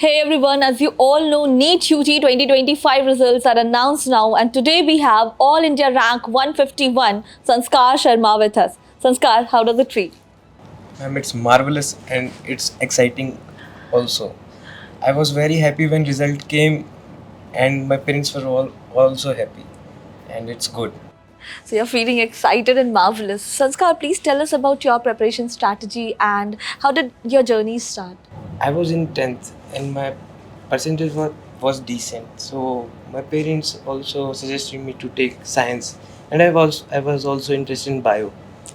Hey everyone, as you all know, NEET UG 2025 results are announced now, and today we have All India rank 151 Sanskar Sharma with us. Sanskar, how does it feel? Ma'am, it's marvelous and it's exciting also. I was very happy when result came and my parents were all also happy and it's good. So you're feeling excited and marvelous. Sanskar, please tell us about your preparation strategy and how did your journey start? I was in 10th and my percentage was decent. So my parents also suggested me to take science and I was also interested in bio.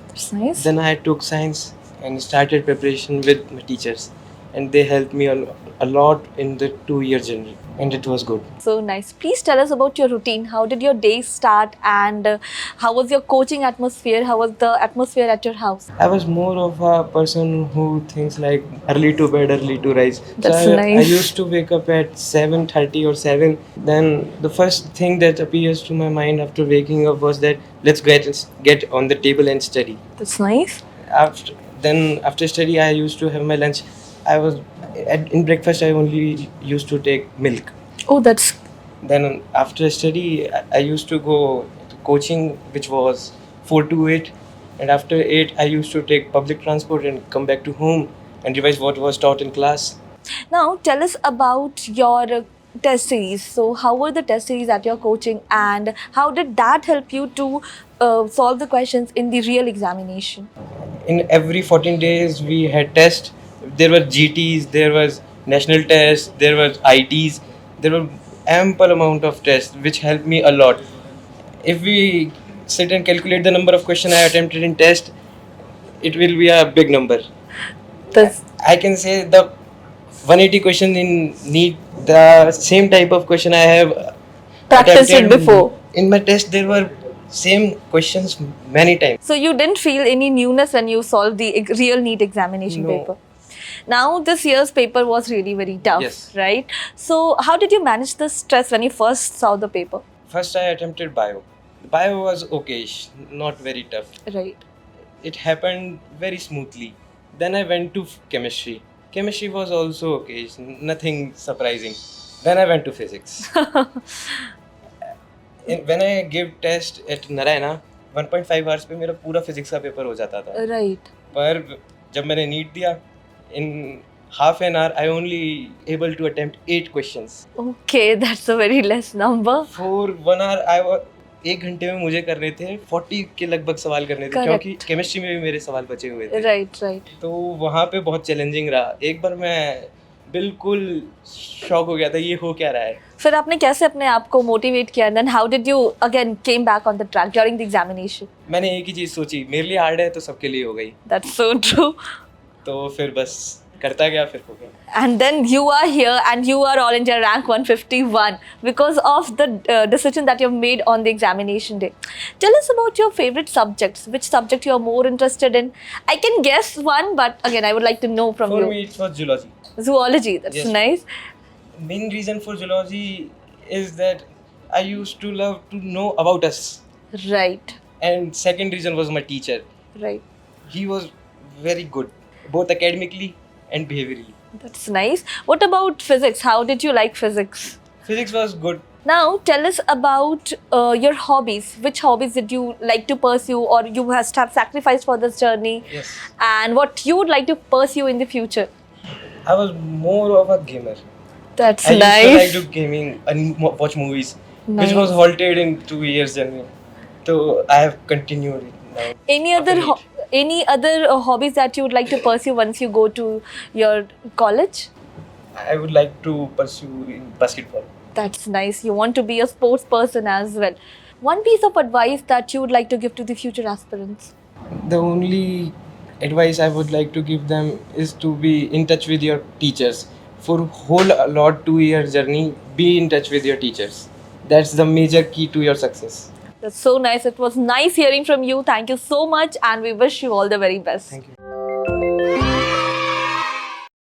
That's nice. Then I took science and started preparation with my teachers and they helped me a lot in the 2 year journey and it was good. So nice. Please tell us about your routine. How did your day start and how was your coaching atmosphere? How was the atmosphere at your house? I was more of a person who thinks like early to bed, early to rise. That's So I nice. used to wake up at 7:30 or 7. Then the first thing that appears to my mind after waking up was that let's get on the table and study. That's nice. After after study, I used to have my lunch. I was in breakfast. I only used to take milk. Oh, that's Then after study, I used to go to coaching, which was 4 to 8, and after 8, I used to take public transport and come back to home and revise what was taught in class. Now, tell us about your test series. So, how were the test series at your coaching, and how did that help you to solve the questions in the real examination? In every 14 days, we had tests. There were GTs, there was national tests, there was ITs, there were ample amount of tests, which helped me a lot. If we sit and calculate the number of questions I attempted in test, it will be a big number. That's I can say the 180 question in NEET, the same type of question I have practiced it attempted before. in my test. There were same questions many times. So, you didn't feel any newness when you solved the real NEET examination No. paper. Now, this year's paper was really very tough, Yes. right? So, how did you manage the stress when you first saw the paper? First, I attempted bio. Bio was okay, not very tough. Right. It happened very smoothly. Then I went to chemistry. Chemistry was also okay, nothing surprising. Then I went to physics. When I give test at Narayana, 1.5 hours पे मेरा पूरा physics का paper हो जाता था. Right. पर जब मैंने नीट दिया, in half an hour I only able to attempt 8 questions. Okay, that's a very less number. For 1 hour I was 1 घंटे में मुझे करने थे 40 के लगभग सवाल करने थे. Correct. क्योंकि केमिस्ट्री में भी मेरे सवाल बचे हुए थे. Right, right. तो वहाँ पे बहुत चैलेंजिंग रहा. एक बार मैं बिल्कुल शॉक हो गया था, ये हो क्या रहा है. फिर आपने कैसे अपने आप को मोटिवेट किया, and then how did you again came back on the track during the examination? मैंने एक ही चीज़ सोची, मेरे लिए हार्ड है तो सबके लिए हो गई. That's so true. तो फिर बस करता गया, फिर हो गया. And then you are here and you are all India rank 151 because of the decision that you've made on the examination day. Tell us about your favorite subjects. Which subject you are more interested in? I can guess one, but again, I would like to know from For you. me it was zoology. Zoology, that's Yes. nice. Main reason for zoology is that I used to love to know about us. Right, And second reason was my teacher. right. He was very good, both academically and behaviorally. That's nice. What about physics? How did you like physics? Physics was good. Now, tell us about your hobbies. Which hobbies did you like to pursue, or you must have sacrificed for this journey? Yes. And what you would like to pursue in the future? I was more of a gamer. That's I used to nice. like to gaming and watch movies, Nice. which was halted in 2 years journey. So I have continued it now. Any other After it. any other hobbies that you would like to pursue once you go to your college? I would like to pursue in basketball. That's nice. You want to be a sports person as well. One piece of advice that you would like to give to the future aspirants? The only advice I would like to give them is to be in touch with your teachers. For whole a lot 2 year journey, be in touch with your teachers. That's the major key to your success. That's so nice. It was nice hearing from you. Thank you so much, and we wish you all the very best. Thank you.